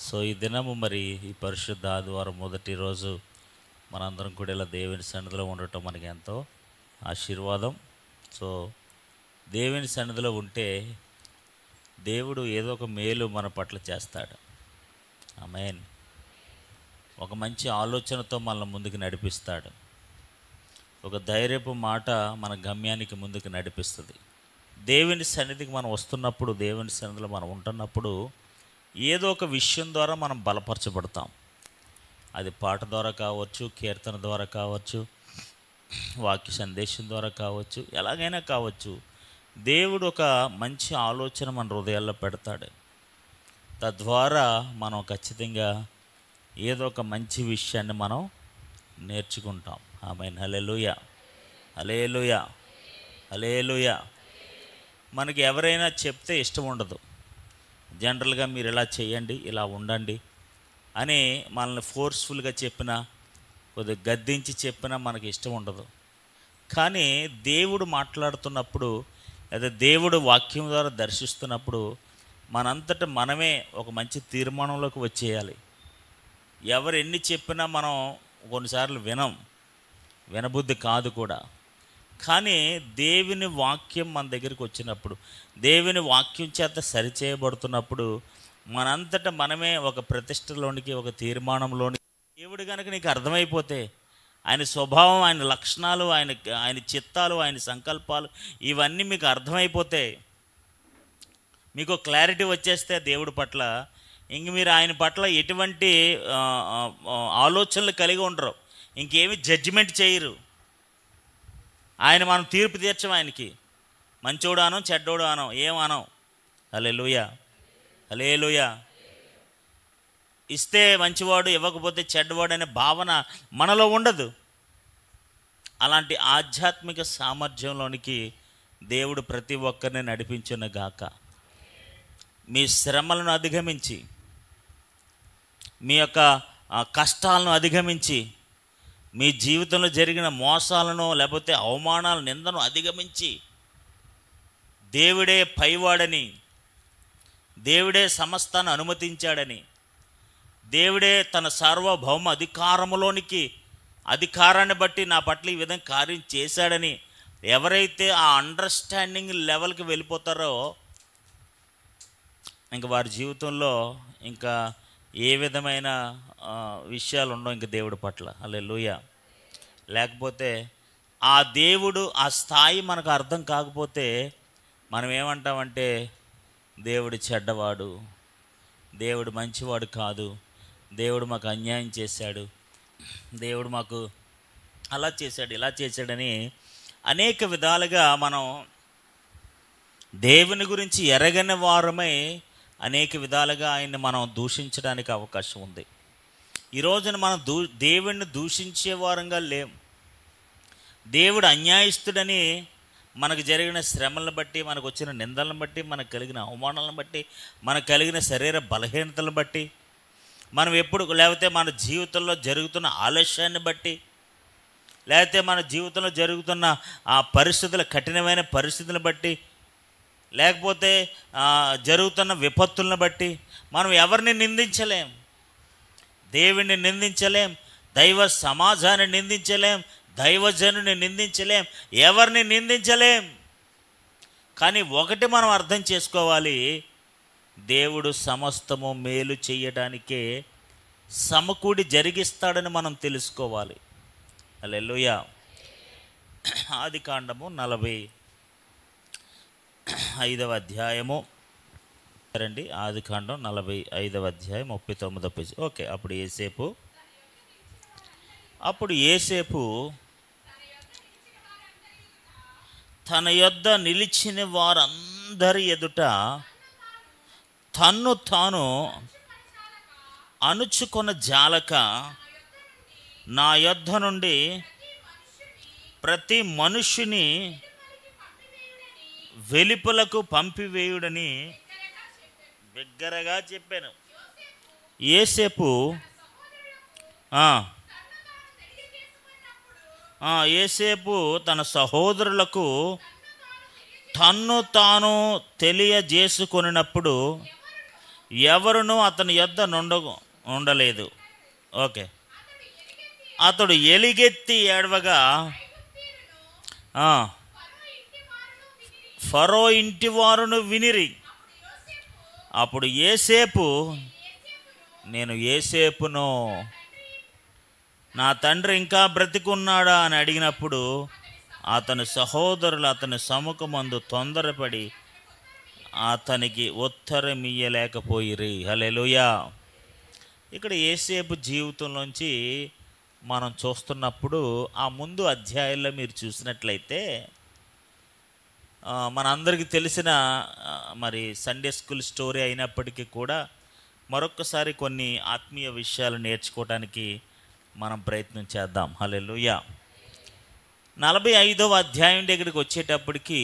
So ఈ దినము మరి ఈ పరిశుద్ధ ఆదివారం మొదటి రోజు మనందరం కూడా ఇలా దేవుని సన్నిధిలో ఉండటం మనకి ఎంతో ఆశీర్వాదం. సో దేవుని సన్నిధిలో ఉంటే దేవుడు ఏదో ఒక మేలు మన పట్ల చేస్తాడు. ఆమేన్. ఒక మంచి ఆలోచనతో మనల్ని ముందుకు నడిపిస్తాడు. ఒక ధైర్యపు మాట మన గమ్యానికి ముందుకు నడిపిస్తుంది. దేవుని సన్నిధికి మనం వస్తున్నప్పుడు, దేవుని సన్నిధిలో మనం ఉంటున్నప్పుడు ఏదో ఒక విషయం ద్వారా మనం బలపరచబడతాం. అది పాట ద్వారా కావచ్చు, కీర్తన ద్వారా కావచ్చు, వాక్య సందేశం ద్వారా కావచ్చు, ఎలాగైనా కావచ్చు. దేవుడు ఒక మంచి ఆలోచన మన హృదయాల్లో పెడతాడు. తద్వారా మనం ఖచ్చితంగా ఏదో ఒక మంచి విషయాన్ని మనం నేర్చుకుంటాం. ఆమేన్. హల్లెలూయా, హల్లెలూయా, హల్లెలూయా. మనకి ఎవరైనా చెప్తే ఇష్టం ఉండదు. జనరల్గా మీరు ఇలా చేయండి, ఇలా ఉండండి అని మనల్ని ఫోర్స్ఫుల్గా చెప్పినా, కొద్దిగా గద్దించి చెప్పినా మనకి ఇష్టం ఉండదు. కానీ దేవుడు మాట్లాడుతున్నప్పుడు, లేదా దేవుడు వాక్యం ద్వారా దర్శిస్తున్నప్పుడు మనంతట మనమే ఒక మంచి తీర్మానంలోకి వచ్చేయాలి. ఎవరు ఎన్ని చెప్పినా మనం కొన్నిసార్లు వినబుద్ధి కాదు కూడా. కానీ దేవుని వాక్యం మన దగ్గరికి వచ్చినప్పుడు, దేవుని వాక్యం చేత సరిచేయబడుతున్నప్పుడు మనంతట మనమే ఒక ప్రతిష్టలోనికి, ఒక తీర్మానంలోనికి, దేవుడు కనుక నీకు అర్థమైపోతే ఆయన స్వభావం, ఆయన లక్షణాలు, ఆయన చిత్తాలు, ఆయన సంకల్పాలు ఇవన్నీ మీకు అర్థమైపోతే, మీకు క్లారిటీ వచ్చేస్తే దేవుడి పట్ల, ఇంక మీరు ఆయన పట్ల ఎటువంటి ఆలోచనలు కలిగి ఉండరు. ఇంకేమి జడ్జిమెంట్ చేయరు. ఆయన మనం తీర్పు తీర్చం. ఆయనకి మంచోడు అనం, చెడ్డోడు అనం, ఏమనం. హల్లెలూయా, హల్లెలూయా. ఇస్తే మంచివాడు, ఇవ్వకపోతే చెడ్డవాడు అనే భావన మనలో ఉండదు. అలాంటి ఆధ్యాత్మిక సామర్థ్యంలోనికి దేవుడు ప్రతి ఒక్కరిని నడిపించును గాక. మీ శ్రమలను అధిగమించి, మీ యొక్క కష్టాలను అధిగమించి, మీ జీవితంలో జరిగిన మోసాలను, లేకపోతే అవమానాలు, నిందను అధిగమించి, దేవుడే పైవాడని, దేవుడే సమస్తాన్ని అనుమతించాడని, దేవుడే తన సార్వభౌమ అధికారాన్ని బట్టి నా పట్ల ఈ విధంగా కార్యం చేశాడని ఎవరైతే ఆ అండర్స్టాండింగ్ లెవెల్కి వెళ్ళిపోతారో, ఇంక వారి జీవితంలో ఇంకా ఏ విధమైన విషయాలు ఉండవు ఇంక దేవుడి పట్ల. హల్లెలూయా. లేకపోతే ఆ దేవుడు, ఆ స్థాయి మనకు అర్థం కాకపోతే మనం ఏమంటామంటే దేవుడు చెడ్డవాడు, దేవుడు మంచివాడు కాదు, దేవుడు మాకు అన్యాయం చేశాడు, దేవుడు మాకు అలా చేశాడు, ఇలా చేశాడని అనేక విధాలుగా మనం దేవుని గురించి ఎరగని వారమై అనేక విధాలుగా ఆయన్ని మనం దూషించడానికి అవకాశం ఉంది. ఈ రోజున మనం దేవుణ్ణి దూషించే వారంగా లేం. దేవుడు అన్యాయస్తుడని మనకు జరిగిన శ్రమలను బట్టి, మనకు వచ్చిన నిందలను బట్టి, మనకు కలిగిన అవమానాలను బట్టి, మనకు కలిగిన శరీర బలహీనతలను బట్టి, మనం లేకపోతే మన జీవితంలో జరుగుతున్న ఆలస్యాన్ని బట్టి, లేకపోతే మన జీవితంలో జరుగుతున్న ఆ పరిస్థితుల, కఠినమైన పరిస్థితులను బట్టి, లేకపోతే జరుగుతున్న విపత్తులను బట్టి మనం ఎవరిని నిందించలేం. దేవుణ్ణి నిందించలేం, దైవ సమాజాన్ని నిందించలేం, దైవజనుని నిందించలేం, ఎవరిని నిందించలేం. కానీ ఒకటి మనం అర్థం చేసుకోవాలి, దేవుడు సమస్తము మేలు చేయడానికే సమకూడి జరిగిస్తాడని మనం తెలుసుకోవాలి. హల్లెలూయా. ఆదికాండము 45వ అధ్యాయము రండి. ఆదికాండం 45వ అధ్యాయం 39వ పేజీ. ఓకే. అప్పుడు యేసేపు తన యొద్ద నిలిచిన వారందరి ఎదుట తన్ను తాను అణుచుకొన జాలక, నా యొద్ద నుండి ప్రతి మనుష్యుని వెలుపలకు పంపివేయుడని బిగ్గరగా చెప్పాను. యేసేపు తన సహోదరులకు తన్ను తాను తెలియజేసుకొనినప్పుడు ఎవరునూ అతని యొద్ద ఉండలేదు. ఓకే. అతడు ఎలుగెత్తి ఏడవగా ఫరో ఇంటి వారును వినిరి. అప్పుడు యోసేపు, నేను యోసేపును, నా తండ్రి ఇంకా బ్రతికున్నాడా అని అడిగినప్పుడు అతని సహోదరులు అతని సముఖమందు తొందరపడి అతనికి ఉత్తరం ఇయ్యలేకపోయిరి. హల్లెలూయా. ఇక్కడ యోసేపు జీవితంలోంచి మనం చూస్తున్నప్పుడు ఆ ముందు అధ్యాయంలో మీరు చూసినట్లయితే మనందరికీ తెలిసిన మరి సండే స్కూల్ స్టోరీ అయినప్పటికీ కూడా మరొక్కసారి కొన్ని ఆత్మీయ విషయాలు నేర్చుకోవడానికి మనం ప్రయత్నం చేద్దాం. హల్లెలూయా. 45వ అధ్యాయం దగ్గరికి వచ్చేటప్పటికి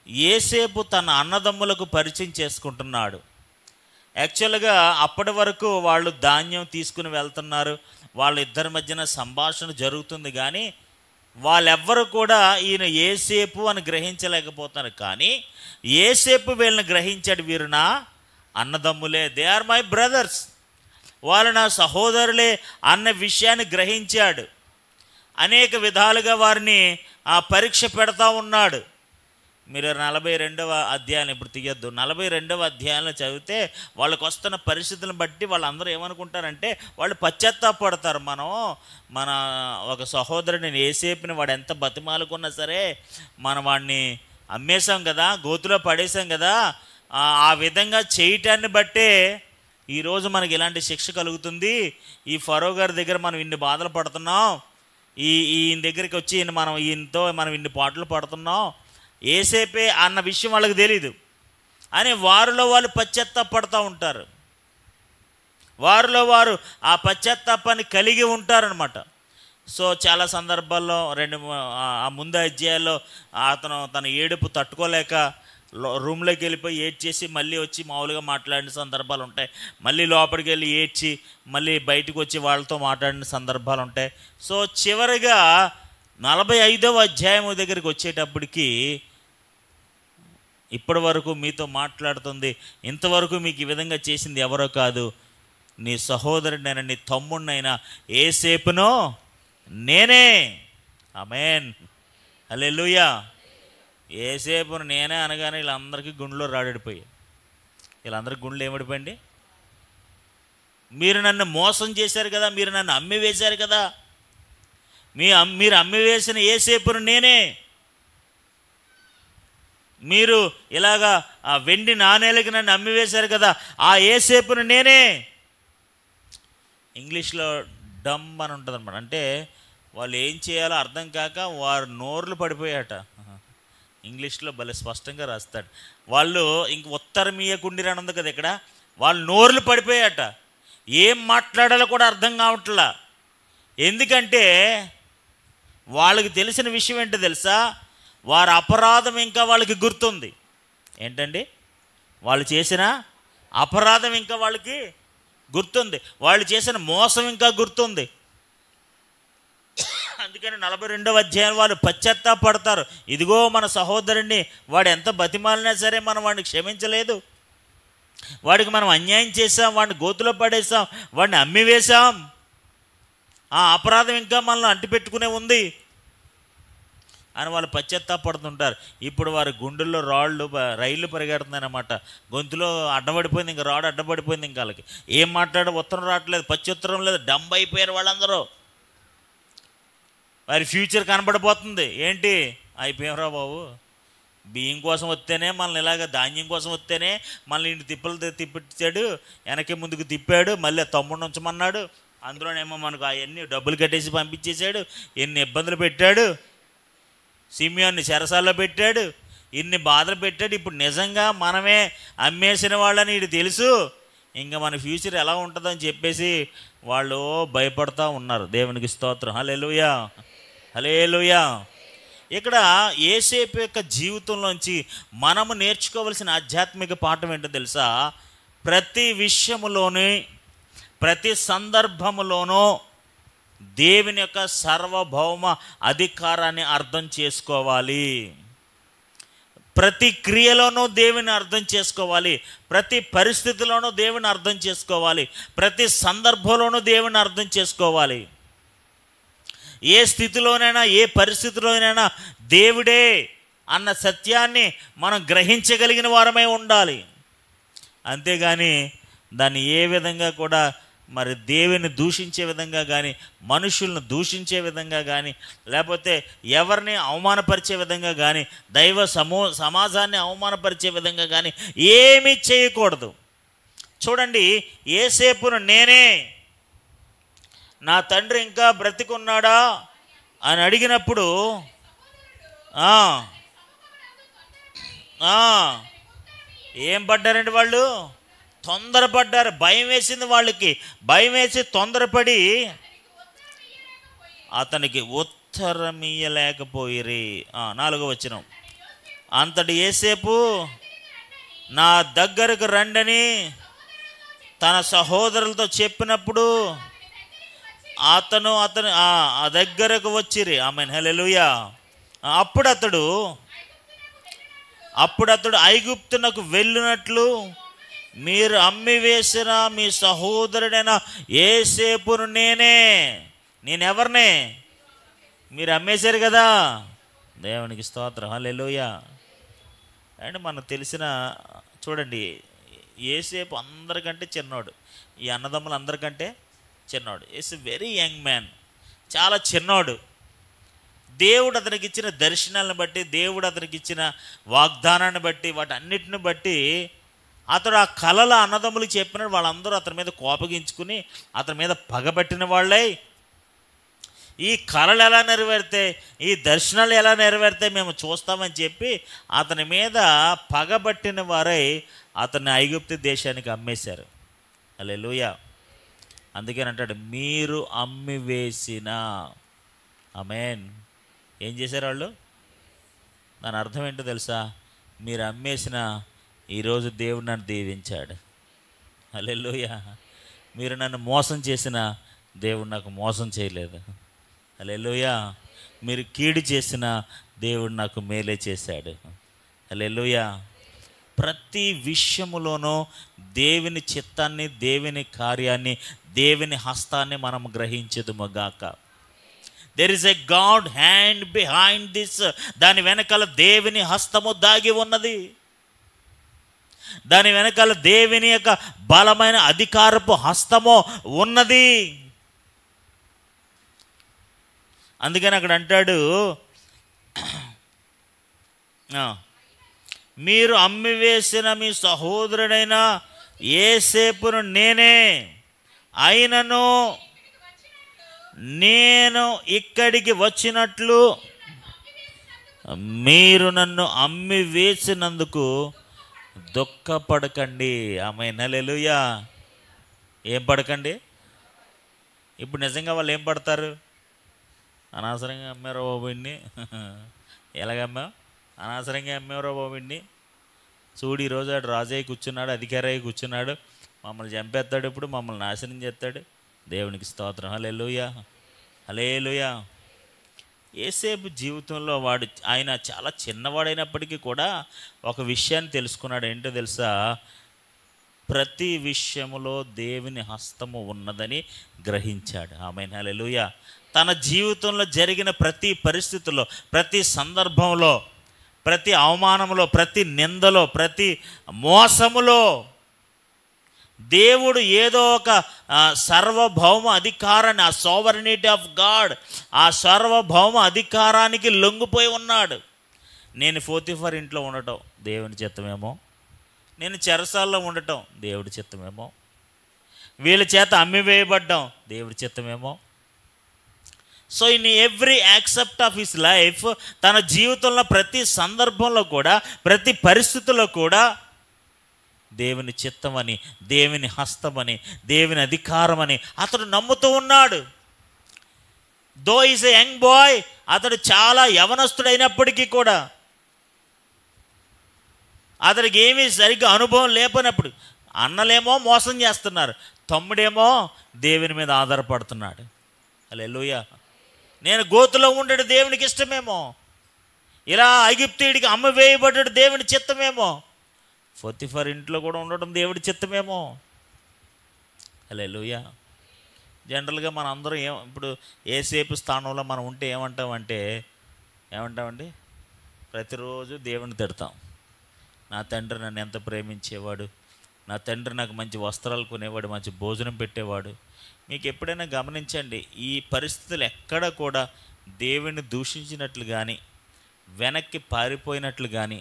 యోసేపు తన అన్నదమ్ములకు పరిచయం చేసుకుంటున్నాడు. యాక్చువల్గా అప్పటి వరకు వాళ్ళు ధాన్యం తీసుకుని వెళ్తున్నారు, వాళ్ళిద్దరి మధ్యన సంభాషణ జరుగుతుంది, కానీ వాళ్ళెవ్వరూ కూడా ఈయన యోసేపు అని గ్రహించలేకపోతున్నారు. కానీ యోసేపు వీళ్ళని గ్రహించాడు. వీరు నా అన్నదమ్ములే, దే ఆర్ మై బ్రదర్స్, వాళ్ళు నా సహోదరులే అన్న విషయాన్ని గ్రహించాడు. అనేక విధాలుగా వారిని పరీక్ష పెడతా ఉన్నాడు. మీరు 42వ అధ్యాయం ఇప్పుడు తీయొద్దు. 42వ అధ్యాయంలో చదివితే వాళ్ళకు వస్తున్న పరిస్థితులను బట్టి వాళ్ళందరూ ఏమనుకుంటారంటే వాళ్ళు పశ్చాత్తాపడతారు. మన ఒక సహోదరుడిని యోసేపుని వాడు ఎంత బతిమాలుకున్నా సరే మనం వాడిని అమ్మేశాం కదా, గోతులో పడేసాం కదా, ఆ విధంగా చేయటాన్ని బట్టే ఈరోజు మనకి ఇలాంటి శిక్ష కలుగుతుంది. ఈ ఫరో గారి దగ్గర మనం ఇన్ని బాధలు పడుతున్నాం, ఈయన దగ్గరికి వచ్చి ఈయనతో మనం ఇన్ని పాటలు పడుతున్నాం, యోసేపే అన్న విషయం వాళ్ళకి తెలీదు అని వారిలో వాళ్ళు పశ్చాత్తాపడుతూ ఉంటారు. వారిలో వారు ఆ పశ్చాత్తాపాన్ని కలిగి ఉంటారనమాట. సో చాలా సందర్భాల్లో ఆ ముందు అధ్యాయాల్లో అతను తన ఏడుపు తట్టుకోలేక రూమ్లోకి వెళ్ళిపోయి ఏడ్చేసి మళ్ళీ వచ్చి మామూలుగా మాట్లాడిన సందర్భాలు ఉంటాయి. మళ్ళీ లోపలికి వెళ్ళి ఏడ్చి మళ్ళీ బయటకు వచ్చి వాళ్ళతో మాట్లాడిన సందర్భాలు ఉంటాయి. సో చివరిగా 45వ అధ్యాయం దగ్గరికి వచ్చేటప్పటికి ఇప్పటి వరకు మీతో మాట్లాడుతుంది, ఇంతవరకు మీకు ఈ విధంగా చేసింది ఎవరో కాదు, నీ సహోదరుడైనా నీ తమ్ముడినైనా యోసేపును నేనే. ఆమేన్. హల్లెలూయా. యోసేపును నేనే అనగానే వీళ్ళందరికీ గుండెలో రాడిపోయాయి. వీళ్ళందరికీ గుండెలు ఏమడిపోయింది? మీరు నన్ను మోసం చేశారు కదా, మీరు నన్ను అమ్మి వేశారు కదా, మీరు అమ్మివేసిన యోసేపును నేనే. మీరు ఇలాగా ఆ వెండి నాణేలకి నన్ను అమ్మివేశారు కదా, ఆ యోసేపును నేనే. ఇంగ్లీష్లో డమ్ అని ఉంటుంది అనమాట. అంటే వాళ్ళు ఏం చేయాలో అర్థం కాక వారు నోర్లు పడిపోయాట. ఇంగ్లీష్లో భలే స్పష్టంగా రాస్తాడు. వాళ్ళు ఇంక ఉత్తరం ఇయ్యకుండిరని ఉంది కదా ఇక్కడ, వాళ్ళు నోర్లు పడిపోయాట. ఏం మాట్లాడాలో కూడా అర్థం కావట్లా. ఎందుకంటే వాళ్ళకి తెలిసిన విషయం ఏంటో తెలుసా? వారి అపరాధం ఇంకా వాళ్ళకి గుర్తుంది. ఏంటండి? వాళ్ళు చేసిన అపరాధం ఇంకా వాళ్ళకి గుర్తుంది, వాళ్ళు చేసిన మోసం ఇంకా గుర్తుంది. అందుకని 42వ అధ్యాయం వాళ్ళు పశ్చాత్తాపడతారు. ఇదిగో మన సహోదరుడిని వాడు ఎంత బతిమాలినా సరే మనం వాడిని క్షమించలేదు, వాడికి మనం అన్యాయం చేసాం, వాడిని గోతులో పడేసాం, వాడిని అమ్మివేశాం, ఆ అపరాధం ఇంకా మనల్ని అంటిపెట్టుకునే ఉంది అని వాళ్ళు పశ్చాత్తాపడుతుంటారు. ఇప్పుడు వారి గుండెల్లో రైళ్ళు పరిగెడుతున్నాయన్నమాట. గొంతులో అడ్డపడిపోయింది, ఇంకా రాడు అడ్డపడిపోయింది. ఇంకా వాళ్ళకి ఏం మాట్లాడే ఉత్తరం రావట్లేదు, ప్రత్యుత్తరం లేదు, డంబ్ అయిపోయారు వాళ్ళందరూ. వారి ఫ్యూచర్ కనబడిపోతుంది. ఏంటి అయిపోయారా బాబు, బియ్యం కోసం వస్తేనే మనల్ని ఇలాగ, ధాన్యం కోసం వస్తేనే మనల్ని ఇంటి తిప్పించాడు, వెనక్కి ముందుకు తిప్పాడు, మళ్ళీ తమ్ముడిని ఉంచమన్నాడు, అందులోనేమో మనకు అవన్నీ డబ్బులు కట్టేసి పంపించేశాడు, ఎన్ని ఇబ్బందులు పెట్టాడు, సిమియోన్ని చెరసాల్లో పెట్టాడు, ఇన్ని బాధలు పెట్టాడు. ఇప్పుడు నిజంగా మనమే అమ్మేసిన వాళ్ళని ఇది తెలుసు, ఇంకా మన ఫ్యూచర్ ఎలా ఉంటుందని చెప్పేసి వాళ్ళు భయపడుతూ ఉన్నారు. దేవునికి స్తోత్రం. హల్లెలూయా, హల్లెలూయా. ఇక్కడ యోసేపు యొక్క జీవితంలోంచి మనము నేర్చుకోవలసిన ఆధ్యాత్మిక పాఠం ఏంటో తెలుసా? ప్రతి విషయములోని ప్రతి సందర్భములోనూ దేవుని యొక్క సార్వభౌమ అధికారాన్ని అర్థం చేసుకోవాలి. ప్రతి క్రియలోనూ దేవుని అర్థం చేసుకోవాలి, ప్రతి పరిస్థితిలోనూ దేవుని అర్థం చేసుకోవాలి, ప్రతి సందర్భంలోనూ దేవుని అర్థం చేసుకోవాలి. ఏ స్థితిలోనైనా ఏ పరిస్థితిలోనైనా దేవుడే అన్న సత్యాన్ని మనం గ్రహించగలిగిన వారమై ఉండాలి. అంతేగాని దాన్ని ఏ విధంగా కూడా మరి దేవుని దూషించే విధంగా కానీ, మనుషులను దూషించే విధంగా కానీ, లేకపోతే ఎవరిని అవమానపరిచే విధంగా కానీ, దైవ సమాజాన్ని అవమానపరిచే విధంగా కానీ ఏమీ చేయకూడదు. చూడండి, యేసేపును నేనే, నా తండ్రి ఇంకా బ్రతికున్నాడా అని అడిగినప్పుడు ఏం పడ్డారండి వాళ్ళు? తొందరపడ్డారు. భయం వేసింది వాళ్ళకి. భయం వేసి తొందరపడి అతనికి ఉత్తరం ఇయ్యలేకపోయిరి. 4వ వచనం, అంతటి యేసేపు నా దగ్గరకు రండని తన సహోదరులతో చెప్పినప్పుడు అతను ఆ దగ్గరకు వచ్చిరి. ఆమేన్, హల్లెలూయా. అప్పుడు అతడు ఐగుప్తునకు వెళ్ళినట్లు మీరు అమ్మివేసిన మీ సహోదరుడైన యేసేపును నేనెవరినే మీరు అమ్మేశారు కదా. దేవునికి స్తోత్రం, హల్లెలూయా. అండ్ మనకు తెలిసిన, చూడండి, యేసేపు అందరికంటే చిన్నోడు, ఈ అన్నదమ్ములు అందరికంటే చిన్నోడు. ఈస్ వెరీ యంగ్ మ్యాన్, చాలా చిన్నోడు. దేవుడు అతనికి ఇచ్చిన దర్శనాలను బట్టి, దేవుడు అతనికి ఇచ్చిన వాగ్దానాన్ని బట్టి, వాటన్నిటిని బట్టి అతడు ఆ కలల అన్నదమ్ములకు చెప్పినాడు. వాళ్ళందరూ అతని మీద కోపగించుకుని అతని మీద పగబట్టిన వాళ్ళై, ఈ కళలు ఎలా నెరవేరితే, ఈ దర్శనాలు ఎలా నెరవేరితే మేము చూస్తామని చెప్పి అతని మీద పగబట్టిన వారై అతన్ని ఐగుప్తు దేశానికి అమ్మేశారు. హల్లెలూయా. అందుకని అంటాడు, మీరు అమ్మివేసిన. ఆమేన్. ఏం చేశారు వాళ్ళు? దాని అర్థం ఏంటో తెలుసా? మీరు అమ్మేసిన ఈరోజు దేవుడు నన్ను దీవించాడు. హల్లెలూయా. మీరు నన్ను మోసం చేసిన దేవుడు నాకు మోసం చేయలేదు. హల్లెలూయా. మీరు కీడు చేసిన దేవుడు నాకు మేలే చేశాడు. హల్లెలూయా. ప్రతి విషయములోనూ దేవుని చిత్తాన్ని, దేవుని కార్యాన్ని, దేవుని హస్తాన్ని మనం గ్రహించదుముగాక. There is a God hand behind this. దాని వెనకాల దేవుని హస్తము దాగి ఉన్నది. దాని వెనకాల దేవుని యొక్క బలమైన అధికారపు హస్తము ఉన్నది. అందుకని అక్కడ అంటాడు, మీరు అమ్మివేసిన మీ సహోదరుడైన యేసేపును నేనే, అయినను నేను ఇక్కడికి వచ్చినట్లు మీరు నన్ను అమ్మి వేసినందుకు దుఃఖపడకండి. ఆమేన్, హల్లెలూయా. ఏం పడకండి? ఇప్పుడు నిజంగా వాళ్ళు ఏం పడతారు? అనవసరంగా అమ్మారో బాబుని, ఎలాగమ్మా అనవసరంగా అమ్మారో బాబుని. చూడు, ఈరోజు ఆడు రాజయ్య కూర్చున్నాడు, అధికారి అయ్యి కూర్చున్నాడు, మమ్మల్ని చంపేస్తాడు, ఇప్పుడు మమ్మల్ని నాశనం చేస్తాడు. దేవునికి స్తోత్రం, హల్లెలూయా, హల్లెలూయా. యేసేపు జీవితంలో ఆయన చాలా చిన్నవాడైనప్పటికీ కూడా ఒక విషయాన్ని తెలుసుకున్నాడు. ఏంటో తెలుసా? ప్రతి విషయములో దేవుని హస్తము ఉన్నదని గ్రహించాడు. ఆమేన్, హల్లెలూయా. తన జీవితంలో జరిగిన ప్రతి పరిస్థితుల్లో, ప్రతి సందర్భంలో, ప్రతి అవమానంలో, ప్రతి నిందలో, ప్రతి మోసములో దేవుడు ఏదో ఒక సార్వభౌమ అధికారాన్ని, ఆ సోవరెనిటీ ఆఫ్ గాడ్, ఆ సార్వభౌమ అధికారానికి లొంగిపోయి ఉన్నాడు. నేను పోతీఫర్ ఇంట్లో ఉండటం దేవుని చిత్తమేమో, నేను చెరసాల్లో ఉండటం దేవుడి చిత్తమేమో, వీళ్ళ చేత అమ్మివేయబడ్డం దేవుడి చిత్తమేమో. So in every aspect of his life, తన జీవితంలో ప్రతి సందర్భంలో కూడా, ప్రతి పరిస్థితుల్లో కూడా దేవుని చిత్తమని, దేవుని హస్తమని, దేవుని అధికారమని అతడు నమ్ముతూ ఉన్నాడు. Though is a young boy, అతడు చాలా యవనస్తుడైనప్పటికీ కూడా, అతడికి ఏమీ సరిగ్గా అనుభవం లేపనప్పుడు, అన్నలేమో మోసం చేస్తున్నారు, తమ్ముడేమో దేవుని మీద ఆధారపడుతున్నాడు. హల్లెలూయా. నేను గోతులో ఉండడం దేవునికి ఇష్టమేమో, ఇలా ఐగుప్తీయుడికి అమ్మవేయబడ్డాడు దేవుని చిత్తమేమో, పొతిఫర్ ఇంట్లో కూడా ఉండడం దేవుడి చిత్తమేమో. హల్లెలూయా. జనరల్గా మన అందరం ఇప్పుడు ఏసేపు స్థానంలో మనం ఉంటే ఏమంటామండి? ప్రతిరోజు దేవుని తిడతాం. నా తండ్రి నన్ను ఎంత ప్రేమించేవాడు, నా తండ్రి నాకు మంచి వస్త్రాలు కొనేవాడు, మంచి భోజనం పెట్టేవాడు. మీకు ఎప్పుడైనా గమనించండి, ఈ పరిస్థితులు ఎక్కడ కూడా దేవుని దూషించినట్లు కానీ, వెనక్కి పారిపోయినట్లు కానీ,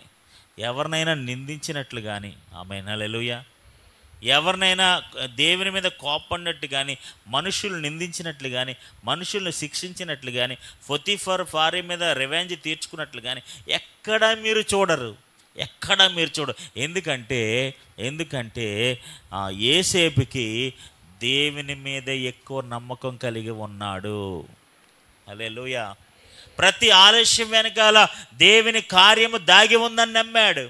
ఎవరినైనా నిందించినట్లు కానీ, ఆమేన్ హల్లెలూయా, ఎవరినైనా దేవుని మీద కోపడినట్టు కానీ, మనుషులు నిందించినట్లు కానీ, మనుషులను శిక్షించినట్లు కానీ, పొతిఫర్ భార్య మీద రివెంజ్ తీర్చుకున్నట్లు కానీ ఎక్కడా మీరు చూడరు. ఎందుకంటే యోసేపుకి దేవుని మీద ఎక్కువ నమ్మకం కలిగి ఉన్నాడు. హల్లెలూయా. ప్రతి ఆలస్యం వెనకాల దేవుని కార్యము దాగి ఉందని నమ్మాడు.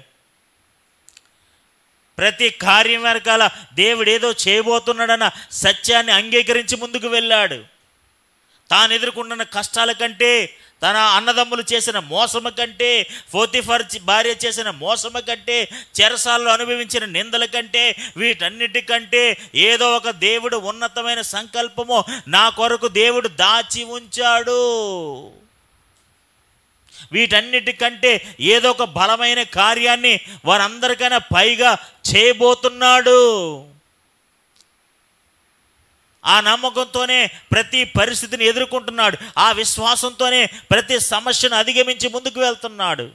ప్రతి కార్యం వెనకాల దేవుడు ఏదో చేయబోతున్నాడన్న సత్యాన్ని అంగీకరించి ముందుకు వెళ్ళాడు. తాను ఎదుర్కొన్న కష్టాల కంటే, తన అన్నదమ్ములు చేసిన మోసము కంటే, పొతిఫర్ భార్య చేసిన మోసము కంటే, చెరసాల్లో అనుభవించిన నిందల కంటే, వీటన్నిటికంటే ఏదో ఒక దేవుడు ఉన్నతమైన సంకల్పము నా కొరకు దేవుడు దాచి ఉంచాడు. వీటన్నిటికంటే ఏదో ఒక బలమైన కార్యాన్ని వారందరికైనా పైగా చేయబోతున్నాడు. ఆ నమ్మకంతోనే ప్రతి పరిస్థితిని ఎదుర్కొంటున్నాడు. ఆ విశ్వాసంతోనే ప్రతి సమస్యను అధిగమించి ముందుకు వెళ్తున్నాడు.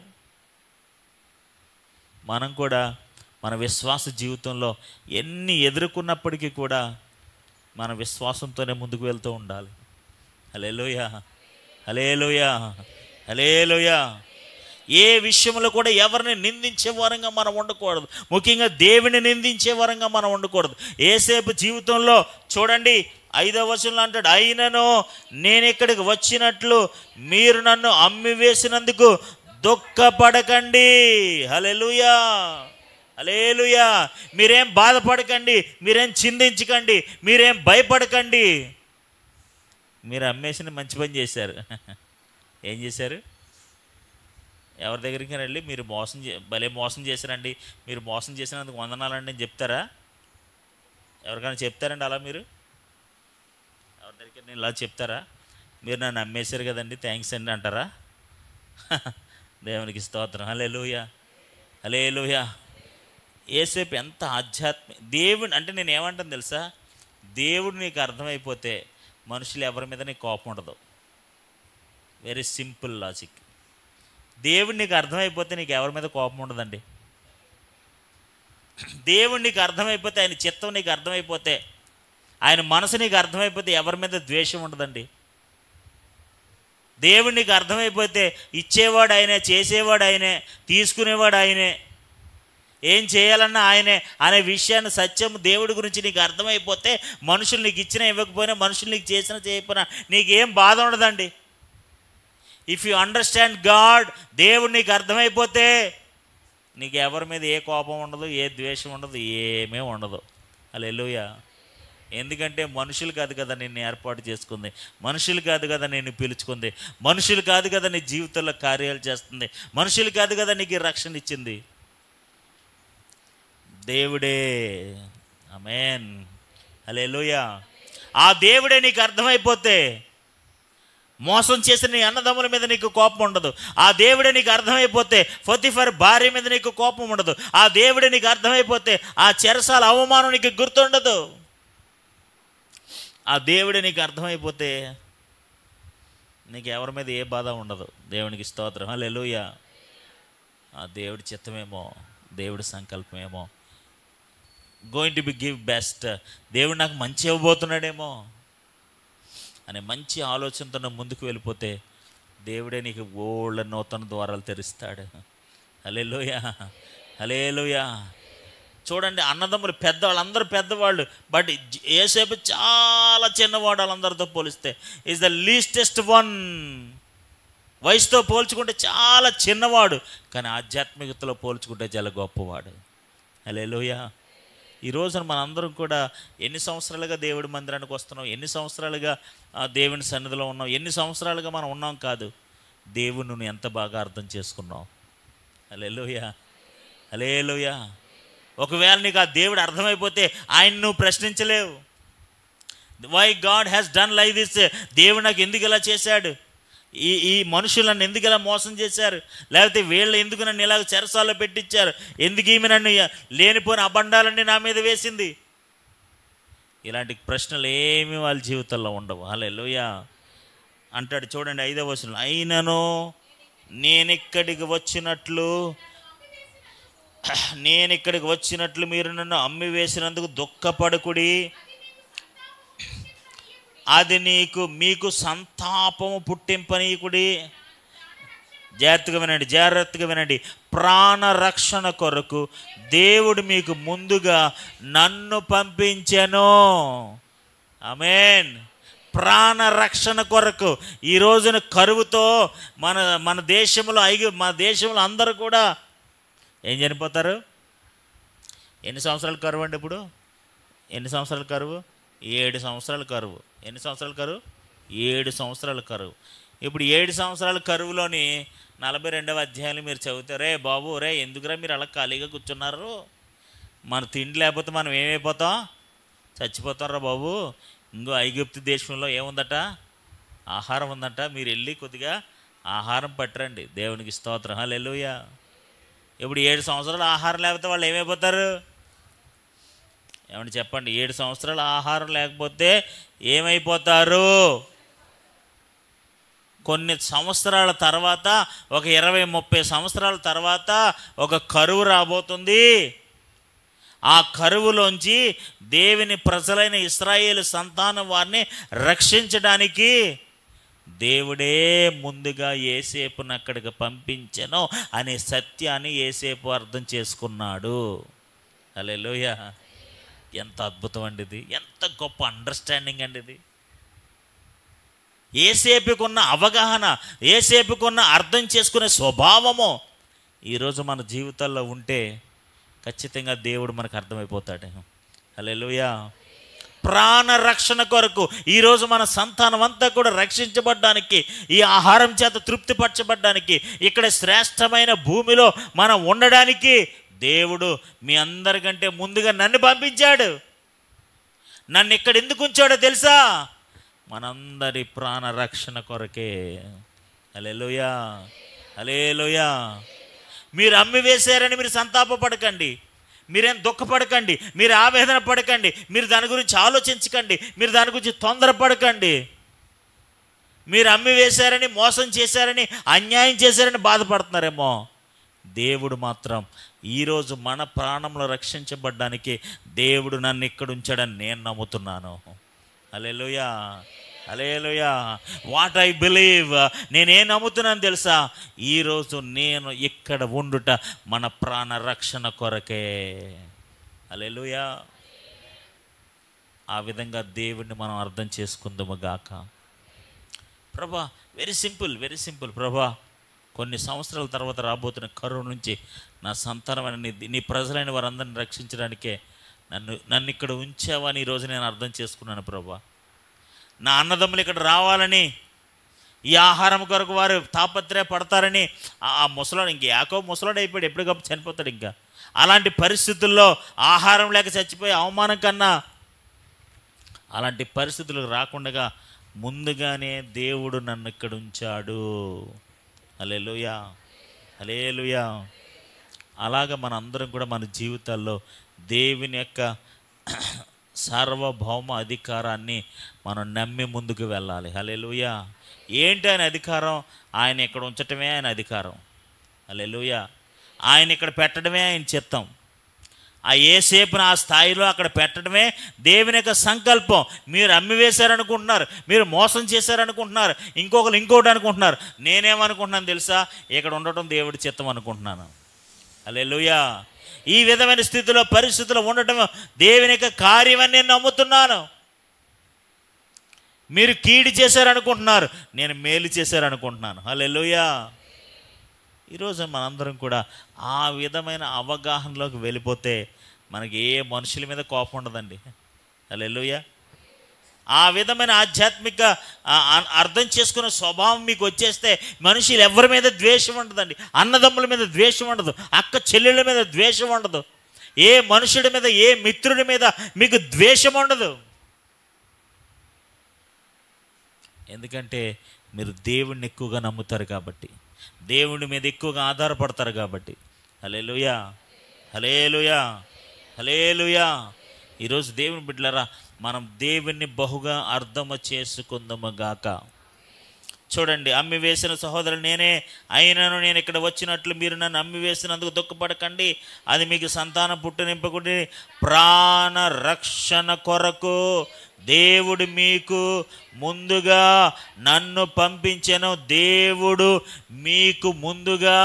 మనం కూడా మన విశ్వాస జీవితంలో ఎన్ని ఎదుర్కొన్నప్పటికీ కూడా మన విశ్వాసంతోనే ముందుకు వెళ్తూ ఉండాలి. హల్లెలూయా, హల్లెలూయా, హల్లెలూయా. ఏ విషయంలో కూడా ఎవరిని నిందించే వరంగా మనం ఉండకూడదు. ముఖ్యంగా దేవుని నిందించే వరంగా మనం ఉండకూడదు. యోసేపు జీవితంలో చూడండి, 5వ వచనంలో అంటాడు, అయినను నేను ఇక్కడికి వచ్చినట్లు మీరు నన్ను అమ్మివేసినందుకు దుఃఖపడకండి. హల్లెలూయా, హల్లెలూయా. మీరేం బాధపడకండి, మీరేం చింతించకండి, మీరేం భయపడకండి. మీరు అమ్మేసిన మంచి పని చేశారు. ఏం చేశారు? ఎవరి దగ్గరికి వెళ్ళి మీరు భలే మోసం చేశారండి, మీరు మోసం చేసినందుకు వందనాలండి అని చెప్తారా? ఎవరికైనా చెప్తారండి అలా? మీరు ఎవరి దగ్గరికి ఇలా చెప్తారా? మీరు నన్ను అమ్మేశారు కదండి, థ్యాంక్స్ అండి అంటారా? దేవునికి స్తోత్రం. హల్లెలూయా, హల్లెలూయా. యోసేపు ఎంత దేవుడు అంటే నేను ఏమంటాను తెలుసా? దేవుడు నీకు అర్థమైపోతే మనుషులు ఎవరి మీద నీకు కోపం ఉండదు. Very simple logic. దేవుడు నీకు అర్థమైపోతే నీకు ఎవరి మీద కోపం ఉండదండి. దేవుడు నీకు అర్థమైపోతే, ఆయన చిత్తం నీకు అర్థమైపోతే, ఆయన మనసు నీకు అర్థమైపోతే ఎవరి మీద ద్వేషం ఉండదండి. దేవుడు నీకు అర్థమైపోతే ఇచ్చేవాడు ఆయనే, చేసేవాడు ఆయనే, తీసుకునేవాడు ఆయనే, ఏం చేయాలన్నా ఆయనే అనే విషయాన్ని, సత్యం దేవుడి గురించి నీకు అర్థమైపోతే మనుషులు నీకు ఇచ్చినా ఇవ్వకపోయినా, మనుషులు నీకు చేసినా చేయకపోయినా నీకేం బాధ ఉండదండి. ఇఫ్ యు అండర్స్టాండ్ గాడ్, దేవుడు నీకు అర్థమైపోతే నీకు ఎవరి మీద ఏ కోపం ఉండదు, ఏ ద్వేషం ఉండదు, ఏమీ ఉండదు. హల్లెలూయా. ఎందుకంటే మనుషులు కాదు కదా నిన్ను ఏర్పాటు చేసుకుంది, మనుషులు కాదు కదా నిన్ను పిలుచుకుంది, మనుషులు కాదు కదా నీ జీవితంలో కార్యాలు చేస్తుంది, మనుషులు కాదు కదా నీకు రక్షణ ఇచ్చింది, దేవుడే. ఆమేన్, హల్లెలూయా. ఆ దేవుడే నీకు అర్థమైపోతే మోసం చేసిన నీ అన్నదమ్ముల మీద నీకు కోపం ఉండదు. ఆ దేవుడే నీకు అర్థమైపోతే పొతిఫర్ భార్య మీద నీకు కోపం ఉండదు. ఆ దేవుడే నీకు అర్థమైపోతే ఆ చెరసాల అవమానం నీకు గుర్తుండదు. ఆ దేవుడే నీకు అర్థమైపోతే నీకు ఎవరి మీద ఏ బాధ ఉండదు. దేవునికి స్తోత్రం. హల్లెలూయా. ఆ దేవుడి చిత్తమేమో, దేవుడి సంకల్పమేమో, going to be give best, దేవుడు నాకు మంచి ఇవ్వబోతున్నాడేమో అనే మంచి ఆలోచనతో ముందుకు వెళ్ళిపోతే దేవుడే నీకు ఓళ్ళ నూతన ద్వారాలు తెరుస్తాడు. హల్లెలూయా, హల్లెలూయా. చూడండి, అన్నదమ్ములు పెద్దవాళ్ళు, అందరూ పెద్దవాళ్ళు, బట్ యోసేపు చాలా చిన్నవాడు వాళ్ళందరితో పోలిస్తే. Is the leastest one. వయసుతో పోల్చుకుంటే చాలా చిన్నవాడు, కానీ ఆధ్యాత్మికతలో పోల్చుకుంటే చాలా గొప్పవాడు. హల్లెలూయా. ఈ రోజున మనందరం కూడా ఎన్ని సంవత్సరాలుగా దేవుడి మందిరానికి వస్తున్నాం, ఎన్ని సంవత్సరాలుగా దేవుని సన్నిధిలో ఉన్నాం, ఎన్ని సంవత్సరాలుగా మనం ఉన్నాం కాదు, దేవుని నువ్వు ఎంత బాగా అర్థం చేసుకున్నావు. హల్లెలూయా, హల్లెలూయా. ఒకవేళ నీకు ఆ దేవుడు అర్థమైపోతే ఆయన నువ్వు ప్రశ్నించలేవు. Why God has done like this, దేవుడు నాకు ఎందుకు ఇలా చేశాడు, ఈ మనుషులు నన్ను ఎందుకు ఇలా మోసం చేశారు, లేకపోతే వీళ్ళు ఎందుకు నన్ను ఇలాగ చెరసాల్లో పెట్టించారు, ఎందుకు ఈమె నన్ను లేనిపోయిన అబండాలన్నీ నా మీద వేసింది. ఇలాంటి ప్రశ్నలు ఏమీ వాళ్ళ జీవితంలో ఉండవు. హల్లెలూయా. అంటాడు చూడండి 5వ వచనం, అయినను నేనిక్కడికి వచ్చినట్లు మీరు నన్ను అమ్మి వేసినందుకు దుఃఖపడకుడి, అది మీకు సంతాపము పుట్టింపనీకుడి. జాగ్రత్తగా వినండి. ప్రాణరక్షణ కొరకు దేవుడు మీకు ముందుగా నన్ను పంపించెను. ఆమేన్. ప్రాణరక్షణ కొరకు. ఈ రోజున కరువుతో మన దేశంలో అందరూ కూడా ఏం చనిపోతారు. ఎన్ని సంవత్సరాలు కరువు అండి ఇప్పుడు? ఎన్ని సంవత్సరాలు కరువు? 7 సంవత్సరాల కరువు. ఎన్ని సంవత్సరాల కరువు? 7 సంవత్సరాల కరువు. ఇప్పుడు 7 సంవత్సరాల కరువులోని 42వ అధ్యాయాలు మీరు చదివితే, బాబు ఎందుకురా మీరు అలా ఖాళీగా కూర్చున్నారు, మన తిండి లేకపోతే మనం ఏమైపోతాం, చచ్చిపోతారా బాబు. ఇంకో ఐగుప్తు దేశంలో ఏముందట, ఆహారం ఉందట, మీరు వెళ్ళి కొద్దిగా ఆహారం పట్టరండి. దేవునికి స్తోత్రం. హల్లెలూయా. ఇప్పుడు 7 సంవత్సరాలు ఆహారం లేకపోతే వాళ్ళు ఏమైపోతారు? ఏమని చెప్పండి. 7 సంవత్సరాలు ఆహారం లేకపోతే ఏమైపోతారు? కొన్ని సంవత్సరాల తర్వాత, ఒక 20-30 సంవత్సరాల తర్వాత ఒక కరువు రాబోతుంది. ఆ కరువులోంచి దేవుని ప్రజలైన ఇశ్రాయేలు సంతానం వారిని రక్షించడానికి దేవుడే ముందుగా యేసేపును అక్కడికి పంపించెను అనే సత్యాన్ని యేసేపు అర్థం చేసుకున్నాడు. హల్లెలూయా. ఎంత అద్భుతం అండి ఇది, ఎంత గొప్ప అండర్స్టాండింగ్ అండి ఇది. యేసేపుకున్న అవగాహన, యేసేపుకున్న అర్థం చేసుకునే స్వభావము ఈరోజు మన జీవితాల్లో ఉంటే ఖచ్చితంగా దేవుడు మనకు అర్థమైపోతాడు. హల్లెలూయా. ప్రాణరక్షణ కొరకు ఈరోజు మన సంతానం అంతా కూడా రక్షించబడ్డానికి, ఈ ఆహారం చేత తృప్తిపరచబడ్డానికి, ఇక్కడ శ్రేష్టమైన భూమిలో మనం ఉండడానికి దేవుడు మీ అందరికంటే ముందుగా నన్ను పంపించాడు. నన్ను ఇక్కడ ఎందుకు ఉంచాడో తెలుసా? మనందరి ప్రాణరక్షణ కొరకే. హల్లెలూయా, హల్లెలూయా. మీరు అమ్మి వేశారని మీరు సంతాపపడకండి, మీరేం దుఃఖపడకండి, మీరు ఆవేదన పడకండి, మీరు దాని గురించి ఆలోచించకండి, మీరు దాని గురించి తొందరపడకండి. మీరు అమ్మి వేశారని, మోసం చేశారని, అన్యాయం చేశారని బాధపడుతున్నారేమో. దేవుడు మాత్రం ఈరోజు మన ప్రాణంలో రక్షించబడ్డానికి దేవుడు నన్ను ఇక్కడ ఉంచాడని నేను నమ్ముతున్నాను. హల్లెలూయా, హల్లెలూయా. వాట్ ఐ బిలీవ్, నేనేం నమ్ముతున్నాను తెలుసా? ఈరోజు నేను ఇక్కడ ఉండుట మన ప్రాణ రక్షణ కొరకే. హల్లెలూయా. ఆ విధంగా దేవుడిని మనం అర్థం చేసుకుందాము గాక. ప్రభా, వెరీ సింపుల్ ప్రభా, కొన్ని సంవత్సరాల తర్వాత రాబోతున్న కరువు నుంచి నా సంతానమైన నీ ప్రజలైన వారందరిని రక్షించడానికే నన్ను ఇక్కడ ఉంచావని ఈరోజు నేను అర్థం చేసుకున్నాను ప్రభా. నా అన్నదమ్ములు ఇక్కడ రావాలని, ఈ ఆహారం కొరకు వారు తాపత్రయపడతారని, ఆ ముసలాడు యాకోబు ముసలాడు అయిపోయాడు, ఎప్పటికప్పుడు చనిపోతాడు. ఇంకా అలాంటి పరిస్థితుల్లో ఆహారం లేక చచ్చిపోయే అవమానం కన్నా అలాంటి పరిస్థితులకు రాకుండా ముందుగానే దేవుడు నన్ను ఇక్కడ ఉంచాడు. హల్లెలూయా, హల్లెలూయా. అలాగ మనందరం కూడా మన జీవితాల్లో దేవుని యొక్క సార్వభౌమ అధికారాన్ని మనం నమ్మి ముందుకు వెళ్ళాలి. హల్లెలూయా. ఏంటి ఆయన అధికారం? ఆయన ఇక్కడ ఉంచటమే ఆయన అధికారం. హల్లెలూయా. ఆయన ఇక్కడ పెట్టడమే ఆయన చిత్తం. ఆ యేసేపును ఆ స్థాయిలో అక్కడ పెట్టడమే దేవుని యొక్క సంకల్పం. మీరు అమ్మి వేశారనుకుంటున్నారు, మీరు మోసం చేశారనుకుంటున్నారు, ఇంకోటి అనుకుంటున్నారు. నేనేమనుకుంటున్నాను తెలుసా? ఇక్కడ ఉండటం దేవుడి చిత్తం అనుకుంటున్నాను. హల్లెలూయా. ఈ విధమైన స్థితిలో, పరిస్థితుల్లో ఉండటం దేవుని యొక్క కార్యం అని నేను నమ్ముతున్నాను. మీరు కీడు చేశారనుకుంటున్నారు, నేను మేలు చేశారనుకుంటున్నాను. హల్లెలూయా. ఈరోజు మనందరం కూడా ఆ విధమైన అవగాహనలోకి వెళ్ళిపోతే మనకి ఏ మనుషుల మీద కోపం ఉండదండి. హల్లెలూయా. ఆ విధమైన ఆధ్యాత్మిక అర్థం చేసుకునే స్వభావం మీకు వచ్చేస్తే మనుషులు ఎవరి మీద ద్వేషం ఉండదండి. అన్నదమ్ముల మీద ద్వేషం ఉండదు, అక్క చెల్లెళ్ళ మీద ద్వేషం ఉండదు, ఏ మనుషుడి మీద ఏ మిత్రుడి మీద మీకు ద్వేషం ఉండదు. ఎందుకంటే మీరు దేవుణ్ణి ఎక్కువగా నమ్ముతారు కాబట్టి, దేవుడి మీద ఎక్కువగా ఆధారపడతారు కాబట్టి. హల్లెలూయా, హల్లెలూయా, హల్లెలూయా. ఈరోజు దేవుని బిడ్డలారా, మనం దేవుణ్ణి బహుగా అర్థము చేసుకుందాము గాక. చూడండి, అమ్మి వేసిన సహోదరులు నేనే అయినను నేను ఇక్కడ వచ్చినట్లు మీరు నన్ను అమ్మి వేసినందుకు దుఃఖపడకండి. అది మీకు సంతానం పుట్టునింపకుండి ప్రాణ రక్షణ కొరకు దేవుడు మీకు ముందుగా నన్ను పంపించెను. దేవుడు మీకు ముందుగా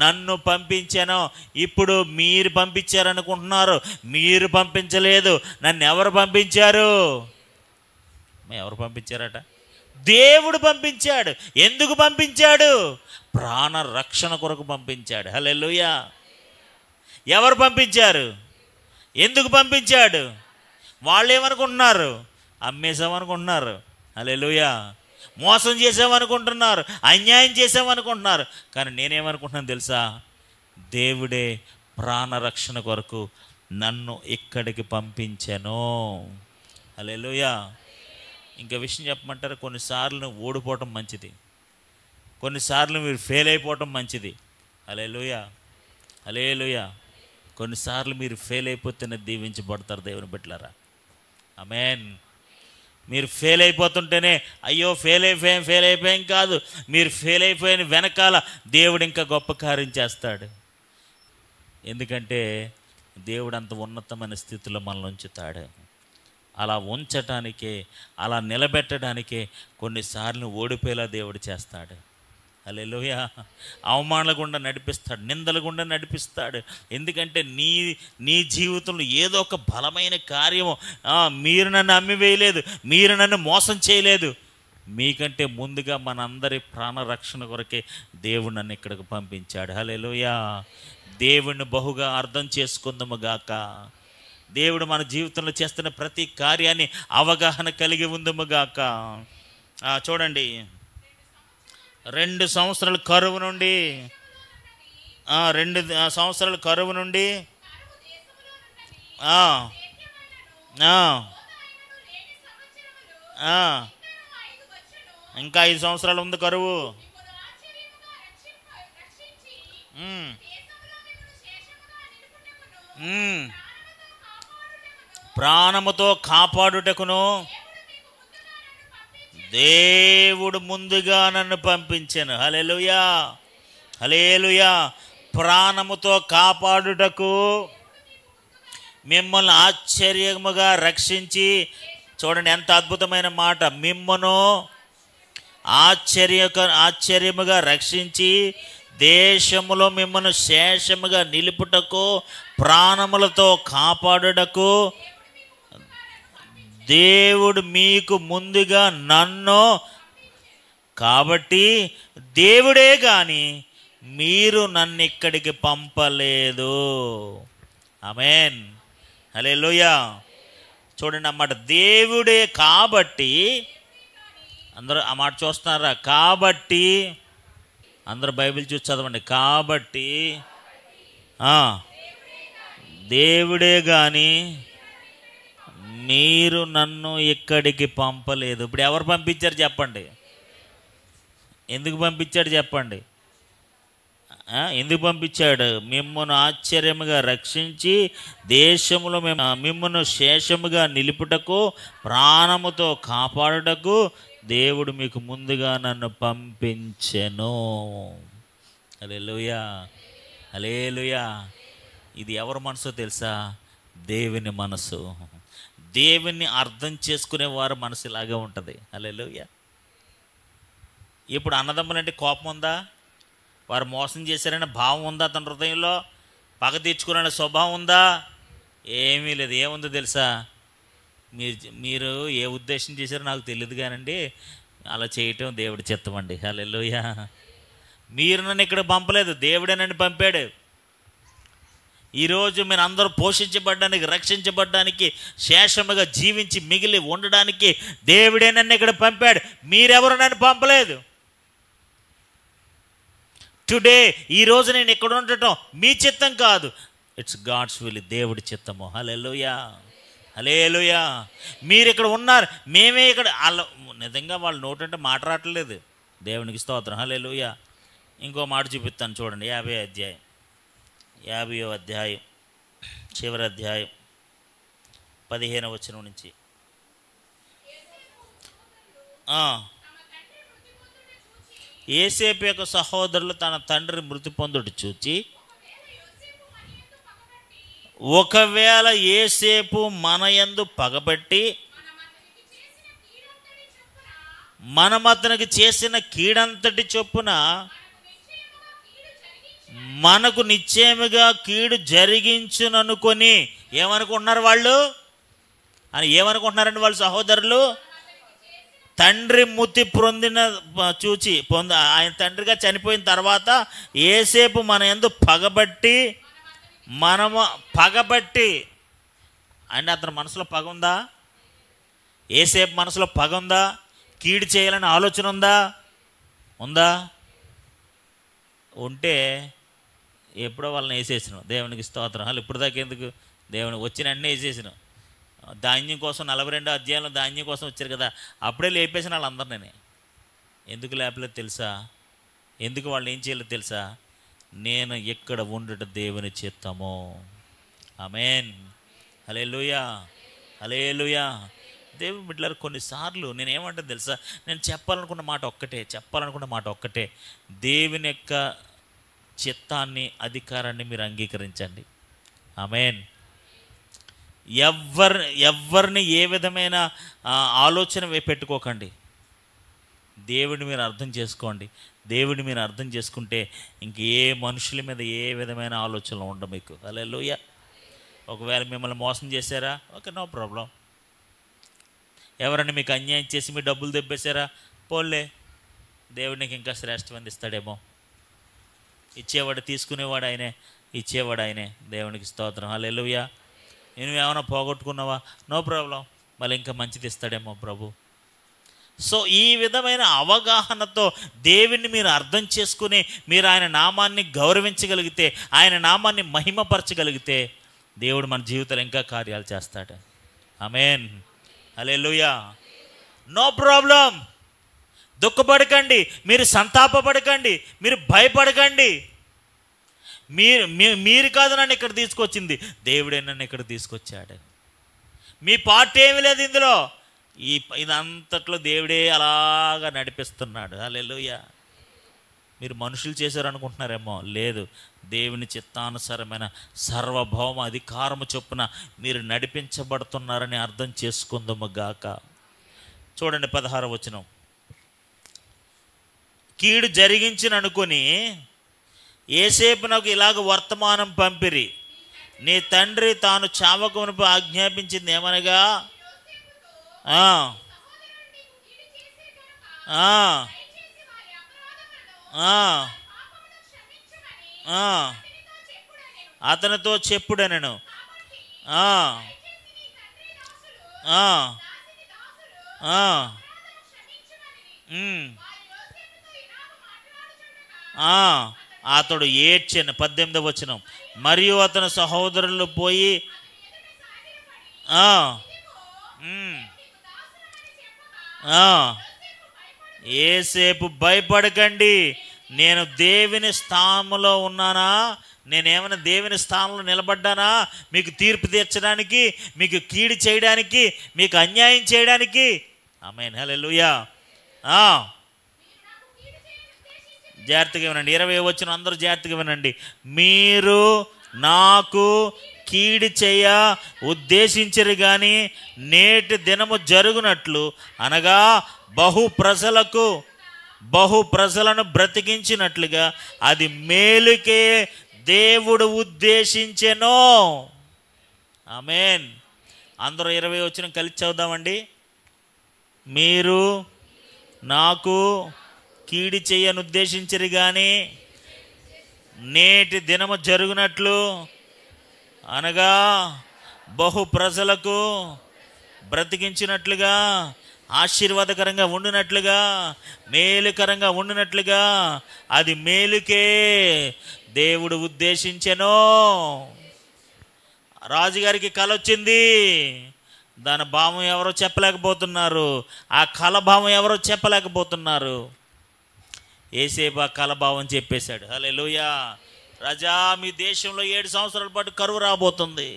నన్ను పంపించెను. ఇప్పుడు మీరు పంపించారనుకుంటున్నారు, మీరు పంపించలేదు. నన్ను ఎవరు పంపించారు? ఎవరు పంపించారట? దేవుడు పంపించాడు. ఎందుకు పంపించాడు? ప్రాణ రక్షణ కొరకు పంపించాడు. హల్లెలూయా. ఎవరు పంపించారు? ఎందుకు పంపించాడు? వాళ్ళు ఏమనుకుంటున్నారు? అమ్మేసామనుకుంటున్నారు. హల్లెలూయా. మోసం చేసామనుకుంటున్నారు, అన్యాయం చేసామనుకుంటున్నారు. కానీ నేనేమనుకుంటున్నాను తెలుసా? దేవుడే ప్రాణరక్షణ కొరకు నన్ను ఇక్కడికి పంపించాను. హల్లెలూయా. ఇంకా విషయం చెప్పమంటారు, కొన్నిసార్లు నువ్వు ఓడిపోవటం మంచిది, కొన్నిసార్లు మీరు ఫెయిల్ అయిపోవటం మంచిది. హల్లెలూయా, హల్లెలూయా. కొన్నిసార్లు మీరు ఫెయిల్ అయిపోతేనే దీవించబడతారు దేవుని బిడ్డలారా. ఆమేన్. మీరు ఫెయిల్ అయిపోతుంటేనే అయ్యో ఫెయిల్ అయిపోయాం కాదు, మీరు ఫెయిల్ అయిపోయిన వెనకాల దేవుడు ఇంకా గొప్ప కార్యం చేస్తాడు. ఎందుకంటే దేవుడు అంత ఉన్నతమైన స్థితిలో మనల్ని ఉంచుతాడు. అలా ఉంచటానికే, అలా నిలబెట్టడానికే కొన్నిసార్లు ఓడిపోయేలా దేవుడు చేస్తాడు. హల్లెలూయా. అవమానాల గుండా నడిపిస్తాడు, నిందల గుండా నడిపిస్తాడు. ఎందుకంటే నీ జీవితంలో ఏదో ఒక బలమైన కార్యము, మీరు నన్ను అమ్మివేయలేదు, మీరు నన్ను మోసం చేయలేదు, మీకంటే ముందుగా మనందరి ప్రాణరక్షణ కొరకే దేవుడు నన్ను ఇక్కడికి పంపించాడు. హల్లెలూయా. దేవుణ్ణి బహుగా అర్థం చేసుకుందాము గాక. దేవుడు మన జీవితంలో చేస్తున్న ప్రతి కార్యాన్ని అవగాహన కలిగి ఉందము గాక. చూడండి, 2 సంవత్సరాల కరువు నుండి 2 సంవత్సరాల కరువు నుండి ఇంకా 5 సంవత్సరాలు ఉంది కరువు. ప్రాణముతో కాపాడుటకును దేవుడు ముందుగా నన్ను పంపించాను. హల్లెలూయా, హల్లెలూయా. ప్రాణముతో కాపాడుటకు మిమ్మల్ని ఆశ్చర్యముగా రక్షించి, చూడండి ఎంత అద్భుతమైన మాట, మిమ్మను ఆశ్చర్యముగా రక్షించి దేశములో మిమ్మల్ని శేషముగా నిలుపుటకు ప్రాణములతో కాపాడుటకు దేవుడు మీకు ముందుగా నన్ను, కాబట్టి దేవుడే కానీ మీరు నన్ను ఇక్కడికి పంపలేదు. ఆమేన్, హల్లెలూయా. చూడండి అన్నమాట, దేవుడే కాబట్టి. అందరూ ఆ మాట చూస్తున్నారా? కాబట్టి అందరూ బైబిల్ చూసి చదవండి. కాబట్టి దేవుడే కానీ మీరు నన్ను ఇక్కడికి పంపలేదు. ఇప్పుడు ఎవరు పంపించారు చెప్పండి? ఎందుకు పంపించాడు చెప్పండి? ఎందుకు పంపించాడు? మిమ్మల్ని ఆశ్చర్యముగా రక్షించి దేశములో మిమ్మల్ని శేషముగా నిలుపుటకు ప్రాణముతో కాపాడుటకు దేవుడు మీకు ముందుగా నన్ను పంపించెను. హల్లెలూయా, హల్లెలూయా. ఇది ఎవరి మనసో తెలుసా? దేవుని మనసు. దేవుని అర్థం చేసుకునే వారి మనసు ఇలాగే ఉంటుంది. హల్లెలూయా. ఇప్పుడు అన్నదమ్ములంటే కోపం ఉందా? వారు మోసం చేశారనే భావం ఉందా? అతని హృదయంలో పగ తీర్చుకునే స్వభావం ఉందా? ఏమీ లేదు. ఏముందో తెలుసా? మీరు ఏ ఉద్దేశం చేశారో నాకు తెలియదు కానండి, అలా చేయటం దేవుడి చిత్తం అండి. హల్లెలూయా. మీరు నన్ను ఇక్కడ పంపలేదు, దేవుడే నన్ను పంపాడు. ఈరోజు మీరు అందరూ పోషించబడడానికి, రక్షించబడడానికి, శేషముగా జీవించి మిగిలి ఉండడానికి దేవుడే నన్ను ఇక్కడ పంపాడు. మీరెవరు నన్ను పంపలేదు. టుడే, ఈరోజు నేను ఇక్కడ ఉండటం మీ చిత్తం కాదు, ఇట్స్ గాడ్స్ విల్, దేవుడి చిత్తము. హల్లెలూయా, హల్లెలూయా. మీరు ఇక్కడ ఉన్నారు, మేమే ఇక్కడ. నిజంగా వాళ్ళు నోటంటే మాట రావట్లేదు. దేవునికి స్తోత్రం. హల్లెలూయా. ఇంకో మాట చూపిస్తాను చూడండి. 50వ అధ్యాయం చివరి అధ్యాయం 15వ వచనం నుంచి. యోసేపు యొక్క సహోదరులు తన తండ్రి మృతి పొందుట చూచి, ఒకవేళ యోసేపు మన యందు పగబట్టి మనం అతనికి చేసిన కీడంతటి చొప్పున మనకు నిశ్చయముగా కీడు జరిగించుననుకొని, ఏమనుకుంటున్నారు వాళ్ళు అని? ఏమనుకుంటున్నారండి వాళ్ళు సహోదరులు? తండ్రి మృతి చూచి ఆయన తండ్రిగా చనిపోయిన తర్వాత యోసేపు మన యందు పగబట్టి, మనము పగబట్టి అంటే అతని మనసులో పగ ఉందా? యోసేపు మనసులో పగ ఉందా? కీడు చేయాలని ఆలోచన ఉందా? ఉంటే ఎప్పుడో వాళ్ళని వేసేసినాం. దేవునికి స్తోత్రం. వాళ్ళు ఇప్పుడు దాకా ఎందుకు? దేవునికి వచ్చిన అన్నీ వేసేసినాం. ధాన్యం కోసం 42వ అధ్యాయంలో ధాన్యం కోసం వచ్చారు కదా, అప్పుడే లేపేసిన వాళ్ళందరినీ. ఎందుకు లేపలేదు తెలుసా? ఎందుకు వాళ్ళు ఏం చేయలేదు తెలుసా? నేను ఎక్కడ ఉండట దేవుని చిత్తము. ఆమేన్, హల్లెలూయా, హల్లెలూయా. దేవుని బిడ్డలారా, కొన్నిసార్లు నేనేమంటాను తెలుసా? నేను చెప్పాలనుకున్న మాట ఒక్కటే, దేవుని యొక్క చిత్తాన్ని, అధికారాన్ని మీరు అంగీకరించండి. ఆమేన్. ఎవరిని ఏ విధమైన ఆలోచన పెట్టుకోకండి. దేవుడిని మీరు అర్థం చేసుకోండి. దేవుడిని మీరు అర్థం చేసుకుంటే ఇంక ఏ మనుషుల మీద ఏ విధమైన ఆలోచనలు ఉండవు మీకు. హల్లెలూయా. ఒకవేళ మిమ్మల్ని మోసం చేశారా, ఓకే, నో ప్రాబ్లం. ఎవరైనా మీకు అన్యాయం చేసి మీ డబ్బులు దెబ్బేశారా, పోలే, దేవుడు నీకు ఇంకా శ్రేష్టమంది ఇస్తాడేమో. ఇచ్చేవాడు, తీసుకునేవాడు ఆయనే, ఇచ్చేవాడు ఆయనే. దేవునికి స్తోత్రం. హల్లెలూయా. నువ్వేమైనా పోగొట్టుకున్నావా, నో ప్రాబ్లం, మళ్ళీ ఇంకా మంచిది ఇస్తాడేమో ప్రభు. సో ఈ విధమైన అవగాహనతో దేవుణ్ణి మీరు అర్థం చేసుకుని మీరు ఆయన నామాన్ని గౌరవించగలిగితే, ఆయన నామాన్ని మహిమపరచగలిగితే దేవుడు మన జీవితంలో ఇంకా కార్యాలు చేస్తాడు. ఆమేన్, హల్లెలూయా. No problem. దుఃఖపడకండి, మీరు సంతాపపడకండి, మీరు భయపడకండి. మీరు కాదు నన్ను ఇక్కడ తీసుకొచ్చింది, దేవుడే నన్ను ఇక్కడ తీసుకొచ్చాడు. మీ పార్ట్ ఏమీ లేదు ఇందులో. ఇదంతట్లో దేవుడే అలాగా నడిపిస్తున్నాడు. హల్లెలూయా. మీరు మనుషులు చేశారు అనుకుంటున్నారేమో, లేదు, దేవుని చిత్తానుసారమైన సర్వభౌమ అధికారము చొప్పున మీరు నడిపించబడుతున్నారని అర్థం చేసుకుందాము గాక. చూడండి 16వ వచనం. కీడు జరిగించిననుకొని యోసేపు నాకు ఇలాగ వర్తమానం పంపిరి, నీ తండ్రి తాను చావకమునుపు ఆజ్ఞాపించింది ఏమనగా, అతనితో చెప్పుడనను. అతడు ఏడ్చెను. 18వ వచనం. మరియు అతని సహోదరులు పోయి యోసేపు భయపడకండి, నేను దేవుని స్థానంలో ఉన్నానా? నేనేమైనా దేవుని స్థానంలో నిలబడ్డానా? మీకు తీర్పు తీర్చడానికి, మీకు కీడు చేయడానికి, మీకు అన్యాయం చేయడానికి? ఆమేన్, హల్లెలూయా. జాగ్రత్తగా వినండి. 20వ వచనం అందరూ జాగ్రత్తగా వినండి. మీరు నాకు కీడు చేయ ఉద్దేశించరు కానీ నేటి దినము జరుగునట్లు, అనగా బహు ప్రజలను బ్రతికించినట్లుగా అది మేలుకే దేవుడు ఉద్దేశించెను. ఆమేన్. అందరూ 20వ వచనం కలిసి చదువుదామండి. మీరు నాకు కీడు చేయను ఉద్దేశించరు కానీ నేటి దినము జరుగునట్లు అనగా బహు ప్రజలకు బ్రతికించినట్లుగా, ఆశీర్వాదకరంగా ఉండినట్లుగా, మేలుకరంగా ఉండినట్లుగా, అది మేలుకే దేవుడు ఉద్దేశించెను. రాజుగారికి కల వచ్చింది. దాని భావం ఎవరో చెప్పలేకపోతున్నారు. ఆ కల భావం ఎవరో చెప్పలేకపోతున్నారు. ఏసేపు ఆ కల భావం చెప్పేశాడు. హల్లెలూయా. రాజా, మీ దేశంలో 7 సంవత్సరాల పాటు కరువు రాబోతుంది.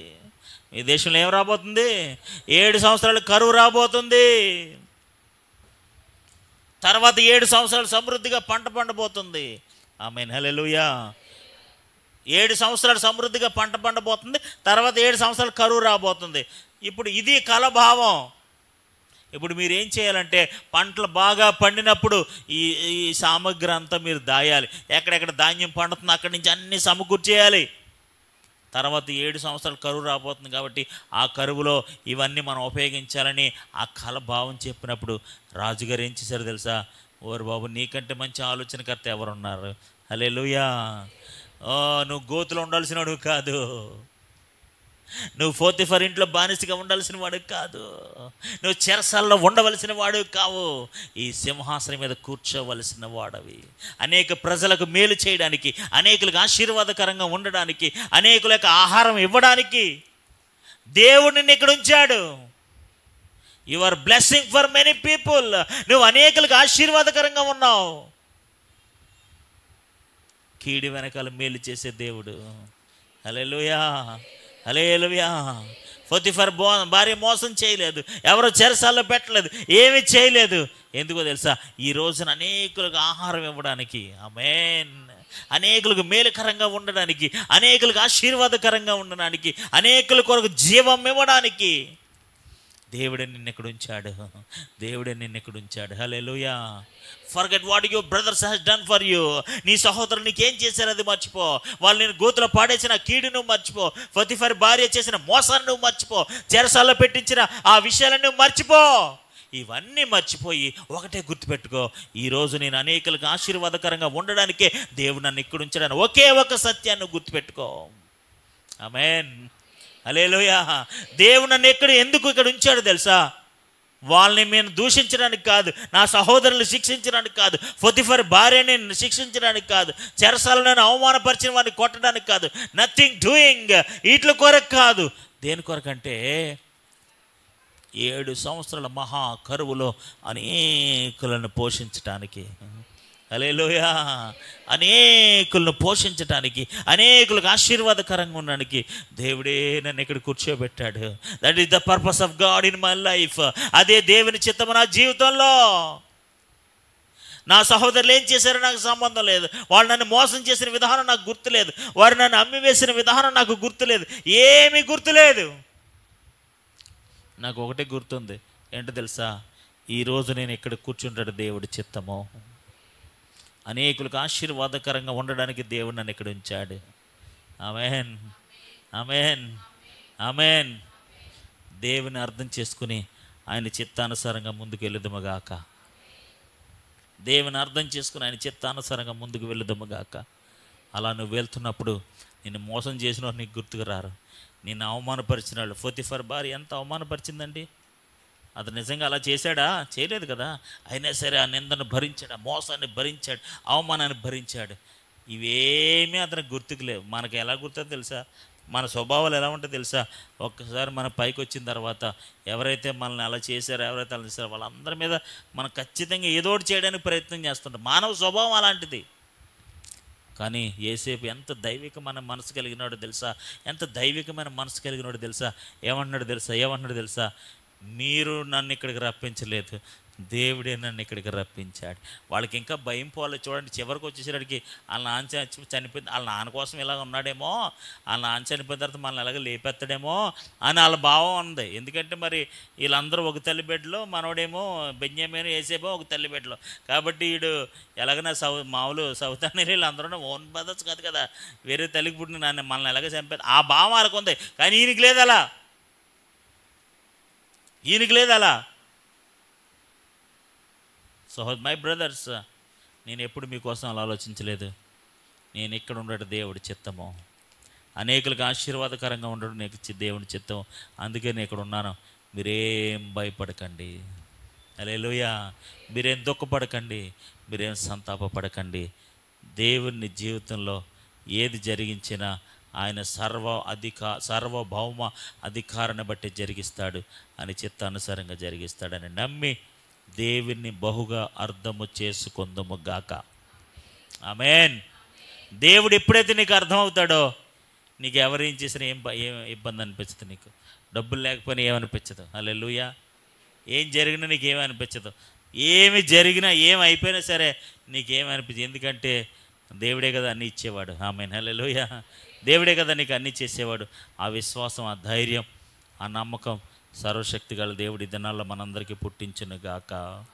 మీ దేశంలో ఏం రాబోతుంది? 7 సంవత్సరాలు కరువు రాబోతుంది. తర్వాత 7 సంవత్సరాలు సమృద్ధిగా పంట పండబోతుంది. ఆమేన్. హల్లెలూయా. 7 సంవత్సరాలు సమృద్ధిగా పంట పండబోతుంది. తర్వాత 7 సంవత్సరాలు కరువు రాబోతుంది. ఇప్పుడు ఇది కలభావం. ఇప్పుడు మీరు ఏం చేయాలంటే, పంటలు బాగా పండినప్పుడు ఈ ఈ సామగ్రి అంతా మీరు దాయాలి. ఎక్కడెక్కడ ధాన్యం పండుతుందో అక్కడి నుంచి అన్నీ సమకూర్చేయాలి. తర్వాత 7 సంవత్సరాలు కరువు రాబోతుంది కాబట్టి ఆ కరువులో ఇవన్నీ మనం ఉపయోగించాలని ఆ కలభావం చెప్పినప్పుడు రాజుగారు ఏం చేశారు తెలుసా? ఓరు బాబు, నీకంటే మంచి ఆలోచనకర్త ఎవరున్నారు? హల్లెలూయా. నువ్వు గోతులో ఉండాల్సిన వాడు కాదు. నువ్వు పోతీఫర్ ఇంట్లో బానిసగా ఉండాల్సిన వాడు కాదు. నువ్వు చెరసాల్లో ఉండవలసిన వాడు కావు. ఈ సింహాసనం మీద కూర్చోవలసిన వాడవి. అనేక ప్రజలకు మేలు చేయడానికి, అనేకులకు ఆశీర్వాదకరంగా ఉండడానికి, అనేకులకు ఆహారం ఇవ్వడానికి దేవుడు నిన్ను ఇక్కడ ఉంచాడు. You are blessing for many people. నువ్వు అనేకులకు ఆశీర్వాదకరంగా ఉన్నావు. కీడి వెనకాల మేలు చేసే దేవుడు. హల్లెలూయా, హల్లెలూయా. పోతీఫర్ భార్య మోసం చేయలేదు, ఎవరో చెరసాల్లో పెట్టలేదు, ఏమీ చేయలేదు. ఎందుకో తెలుసా? ఈ రోజున అనేకులకు ఆహారం ఇవ్వడానికి, ఆమేన్, అనేకులకు మేలుకరంగా ఉండడానికి, అనేకులకు ఆశీర్వాదకరంగా ఉండడానికి, అనేకుల కొరకు జీవం ఇవ్వడానికి దేవుడే నిన్ను ఇక్కడ ఉంచాడు. దేవుడే నిన్ను ఇక్కడ ఉంచాడు. Hallelujah. Forget what your brothers has done for you. నీ సహోదరులు నీకేం చేశారు అది మర్చిపో. వాళ్ళు నేను గోతులో పాడేసిన కీడు నువ్వు మర్చిపో. పోతీఫర్ భార్య చేసిన మోసాన్ని నువ్వు మర్చిపో. చెరసాల్లో పెట్టించిన ఆ విషయాలను నువ్వు మర్చిపో. ఇవన్నీ మర్చిపోయి ఒకటే గుర్తుపెట్టుకో, ఈరోజు నేను అనేకులకు ఆశీర్వాదకరంగా ఉండడానికే దేవుడు నన్ను ఇక్కడ ఉంచాడని ఒకే ఒక సత్యాన్ని గుర్తుపెట్టుకో. ఆమేన్. హల్లెలూయా. దేవుడు నన్ను ఎందుకు ఇక్కడ ఉంచాడు తెలుసా? వాళ్ళని నేను దూషించడానికి కాదు, నా సహోదరులు శిక్షించడానికి కాదు, పోతీఫర్ భార్యని శిక్షించడానికి కాదు, చెరసాలను అవమానపరిచిన వాడిని కొట్టడానికి కాదు, నథింగ్ డూయింగ్ వీటి కొరకు కాదు. దేని కొరకంటే 7 సంవత్సరాల మహా కరువులో అనేకులను పోషించటానికి. హల్లెలూయా. అనేకులను పోషించటానికి, అనేకులకు ఆశీర్వాదకరంగా ఉండడానికి దేవుడే నన్ను ఇక్కడ కూర్చోబెట్టాడు. That is the purpose of God in my life. అదే దేవుని చిత్తము నా జీవితంలో. నా సహోదరులు ఏం చేశారో నాకు సంబంధం లేదు. వాళ్ళు నన్ను మోసం చేసిన విధానం నాకు గుర్తులేదు. వారు నన్ను అమ్మివేసిన విధానం నాకు గుర్తులేదు. ఏమీ గుర్తులేదు. నాకు ఒకటే గుర్తుంది. ఏంటో తెలుసా? ఈరోజు నేను ఇక్కడ కూర్చుంటాడు దేవుడి చిత్తము. అనేకులకు ఆశీర్వాదకరంగా ఉండడానికి దేవుడు నన్ను ఇక్కడ ఉంచాడు. ఆమేన్, ఆమేన్, ఆమేన్. దేవుని అర్థం చేసుకుని ఆయన చిత్తానుసారంగా ముందుకు వెళ్ళుదుముగాక. దేవుని అర్థం చేసుకుని ఆయన చిత్తానుసారంగా ముందుకు వెళ్ళుదుముగాక. అలా నువ్వు వెళ్తున్నప్పుడు నిన్ను మోసం చేసిన వారు నీకు గుర్తుకు రారు. నిన్ను అవమానపరిచిన వాళ్ళు, పోతీఫర్ భార్య ఎంత అవమానపరిచిందండి. అతను నిజంగా అలా చేశాడా? చేయలేదు కదా. అయినా సరే ఆ నిందను భరించాడు, ఆ మోసాన్ని భరించాడు, అవమానాన్ని భరించాడు. ఇవేమీ అతనికి గుర్తుకు లేవు. మనకు ఎలా గుర్తుందో తెలుసా? మన స్వభావాలు ఎలా ఉంటుందో తెలుసా? ఒక్కసారి మన పైకి వచ్చిన తర్వాత ఎవరైతే మనల్ని అలా చేశారో, ఎవరైతే అలా చేశారో వాళ్ళందరి మీద మనం ఖచ్చితంగా ఏదో ఒకటి చేయడానికి ప్రయత్నం చేస్తుంటాం. మానవ స్వభావం అలాంటిది. కానీ యేసేపు ఎంత దైవికమైన మనసు కలిగినాడో తెలుసా? ఎంత దైవికమైన మనసు కలిగినాడో తెలుసా? ఏమంటున్నాడు తెలుసా? మీరు నన్ను ఇక్కడికి రప్పించలేదు, దేవుడే నన్ను ఇక్కడికి రప్పించాడు. వాళ్ళకి ఇంకా భయం పోలేదు. చూడండి, చివరికి వచ్చేసరికి వాళ్ళ నాన్న చనిపోయింది, వాళ్ళ నాన్న కోసం ఇలా ఉన్నాడేమో, వాళ్ళ నాన్న చనిపోయిన తర్వాత మనల్ని ఎలాగ లేపెత్తాడేమో అని వాళ్ళ భావం ఉంది. ఎందుకంటే మరి వీళ్ళందరూ ఒక తల్లి బిడ్డలో, మనోడేమో బెన్యామీను, యేసేపు ఒక తల్లి బిడ్డలో. కాబట్టి వీడు ఎలాగైనా మామూలు సౌతాన్ని వీళ్ళందరూ ఓన్ బ్రదర్స్ కాదు కదా, వేరే తల్లికి పుట్టిన నాన్న మనల్ని ఎలాగ చంపేది ఆ భావం వాళ్ళకు ఉంది. కానీ ఈయనకి లేదు అలా. సో మై బ్రదర్స్, నేను ఎప్పుడు మీకోసం అలా ఆలోచించలేదు. నేను ఇక్కడ ఉండేట దేవుడి చిత్తము. అనేకులకు ఆశీర్వాదకరంగా ఉండడం నీకు దేవుని చిత్తం. అందుకే నేను ఇక్కడ ఉన్నాను. మీరేం భయపడకండి. హల్లెలూయా. మీరేం దుఃఖపడకండి, మీరేం సంతాపపడకండి. దేవుని జీవితంలో ఏది జరిగించినా ఆయన సార్వభౌమ అధికారాన్ని బట్టి జరిగిస్తాడు అని చిత్తానుసారంగా జరిగిస్తాడని నమ్మి దేవుని బహుగా అర్థము చేసుకొందుము గాక. ఆమేన్. దేవుడు ఎప్పుడైతే నీకు అర్థమవుతాడో నీకు ఎవరేం చేసినా ఏం ఇబ్బంది అనిపించదు. నీకు డబ్బులు లేకపోయినా ఏమనిపించదు. హల్లెలూయా. ఏం జరిగినా నీకేమనిపించదు. ఏమి జరిగినా ఏమైపోయినా సరే నీకేమనిపించదు. ఎందుకంటే దేవుడే కదా అన్నీ ఇచ్చేవాడు. ఆమేన్. హల్లెలూయా. దేవుడే కదా నీకు అన్నీ చేసేవాడు. ఆ విశ్వాసం, ఆ ధైర్యం, ఆ నమ్మకం సర్వశక్తి గల దేవుడి దినాల్లో మనందరికీ పుట్టించును గాక.